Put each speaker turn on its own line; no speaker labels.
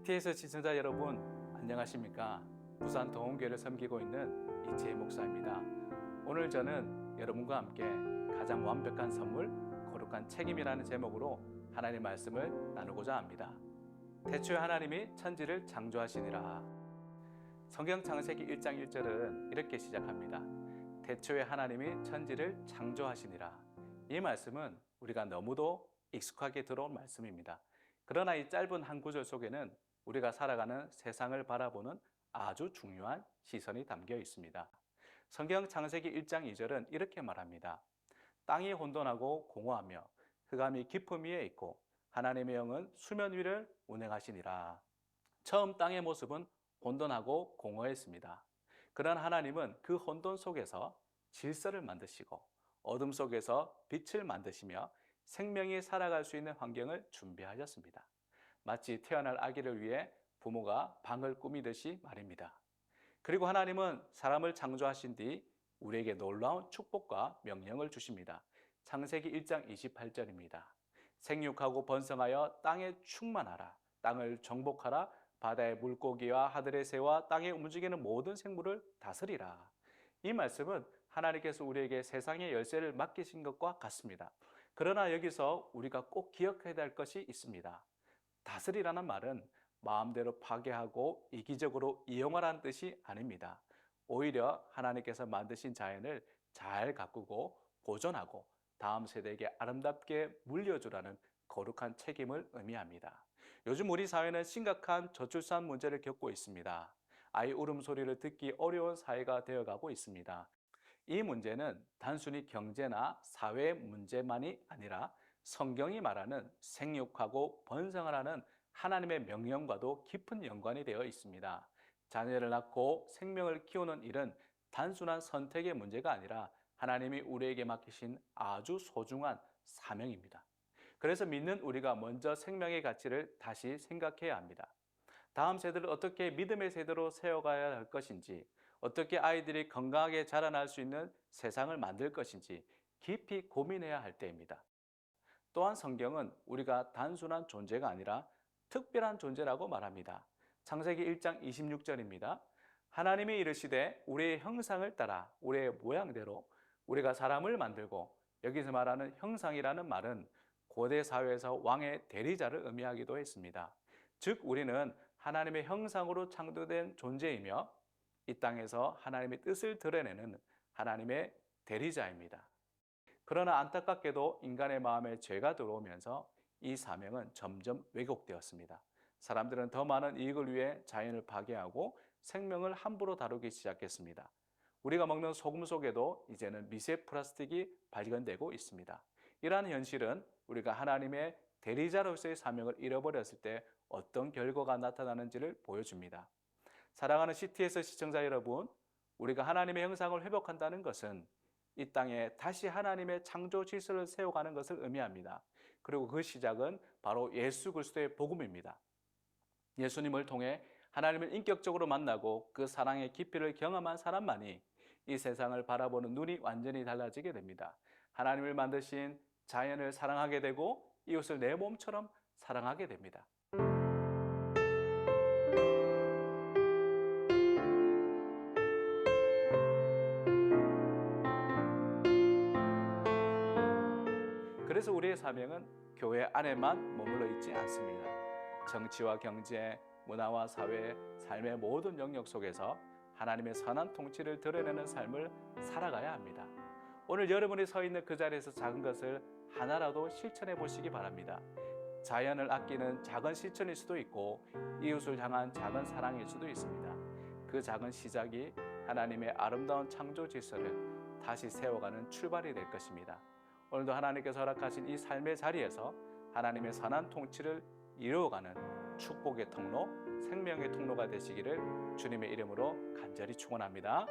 CTS 시청자 여러분, 안녕하십니까? 부산 동원교회를 섬기고 있는 이지혜 목사입니다. 오늘 저는 여러분과 함께 가장 완벽한 선물, 거룩한 책임이라는 제목으로 하나님의 말씀을 나누고자 합니다. 태초에 하나님이 천지를 창조하시니라. 성경 창세기 1장 1절은 이렇게 시작합니다. 태초에 하나님이 천지를 창조하시니라. 이 말씀은 우리가 너무도 익숙하게 들어온 말씀입니다. 그러나 이 짧은 한 구절 속에는 우리가 살아가는 세상을 바라보는 아주 중요한 시선이 담겨 있습니다. 성경 창세기 1장 2절은 이렇게 말합니다. 땅이 혼돈하고 공허하며 흑암이 깊음 위에 있고 하나님의 영은 수면 위를 운행하시니라. 처음 땅의 모습은 혼돈하고 공허했습니다. 그러나 하나님은 그 혼돈 속에서 질서를 만드시고 어둠 속에서 빛을 만드시며 생명이 살아갈 수 있는 환경을 준비하셨습니다. 마치 태어날 아기를 위해 부모가 방을 꾸미듯이 말입니다. 그리고 하나님은 사람을 창조하신 뒤 우리에게 놀라운 축복과 명령을 주십니다. 창세기 1장 28절입니다. 생육하고 번성하여 땅에 충만하라. 땅을 정복하라. 바다의 물고기와 하늘의 새와 땅에 움직이는 모든 생물을 다스리라. 이 말씀은 하나님께서 우리에게 세상의 열쇠를 맡기신 것과 같습니다. 그러나 여기서 우리가 꼭 기억해야 될 것이 있습니다. 다스리라는 말은 마음대로 파괴하고 이기적으로 이용하라는 뜻이 아닙니다. 오히려 하나님께서 만드신 자연을 잘 가꾸고 보존하고 다음 세대에게 아름답게 물려주라는 거룩한 책임을 의미합니다. 요즘 우리 사회는 심각한 저출산 문제를 겪고 있습니다. 아이 울음소리를 듣기 어려운 사회가 되어가고 있습니다. 이 문제는 단순히 경제나 사회 문제만이 아니라 성경이 말하는 생육하고 번성하라는 하나님의 명령과도 깊은 연관이 되어 있습니다. 자녀를 낳고 생명을 키우는 일은 단순한 선택의 문제가 아니라 하나님이 우리에게 맡기신 아주 소중한 사명입니다. 그래서 믿는 우리가 먼저 생명의 가치를 다시 생각해야 합니다. 다음 세대를 어떻게 믿음의 세대로 세워가야 할 것인지, 어떻게 아이들이 건강하게 자라날 수 있는 세상을 만들 것인지 깊이 고민해야 할 때입니다. 또한 성경은 우리가 단순한 존재가 아니라 특별한 존재라고 말합니다. 창세기 1장 26절입니다. 하나님이 이르시되 우리의 형상을 따라 우리의 모양대로 우리가 사람을 만들고, 여기서 말하는 형상이라는 말은 고대 사회에서 왕의 대리자를 의미하기도 했습니다. 즉 우리는 하나님의 형상으로 창조된 존재이며 이 땅에서 하나님의 뜻을 드러내는 하나님의 대리자입니다. 그러나 안타깝게도 인간의 마음에 죄가 들어오면서 이 사명은 점점 왜곡되었습니다. 사람들은 더 많은 이익을 위해 자연을 파괴하고 생명을 함부로 다루기 시작했습니다. 우리가 먹는 소금 속에도 이제는 미세 플라스틱이 발견되고 있습니다. 이러한 현실은 우리가 하나님의 대리자로서의 사명을 잃어버렸을 때 어떤 결과가 나타나는지를 보여줍니다. 사랑하는 CTS 시청자 여러분, 우리가 하나님의 형상을 회복한다는 것은 이 땅에 다시 하나님의 창조 질서를 세워가는 것을 의미합니다. 그리고 그 시작은 바로 예수 그리스도의 복음입니다. 예수님을 통해 하나님을 인격적으로 만나고 그 사랑의 깊이를 경험한 사람만이 이 세상을 바라보는 눈이 완전히 달라지게 됩니다. 하나님을 만드신 자연을 사랑하게 되고 이웃을 내 몸처럼 사랑하게 됩니다. 그래서 우리의 사명은 교회 안에만 머물러 있지 않습니다. 정치와 경제, 문화와 사회, 삶의 모든 영역 속에서 하나님의 선한 통치를 드러내는 삶을 살아가야 합니다. 오늘 여러분이 서 있는 그 자리에서 작은 것을 하나라도 실천해 보시기 바랍니다. 자연을 아끼는 작은 실천일 수도 있고 이웃을 향한 작은 사랑일 수도 있습니다. 그 작은 시작이 하나님의 아름다운 창조 질서를 다시 세워가는 출발이 될 것입니다. 오늘도 하나님께서 허락하신 이 삶의 자리에서 하나님의 선한 통치를 이루어가는 축복의 통로, 생명의 통로가 되시기를 주님의 이름으로 간절히 축원합니다.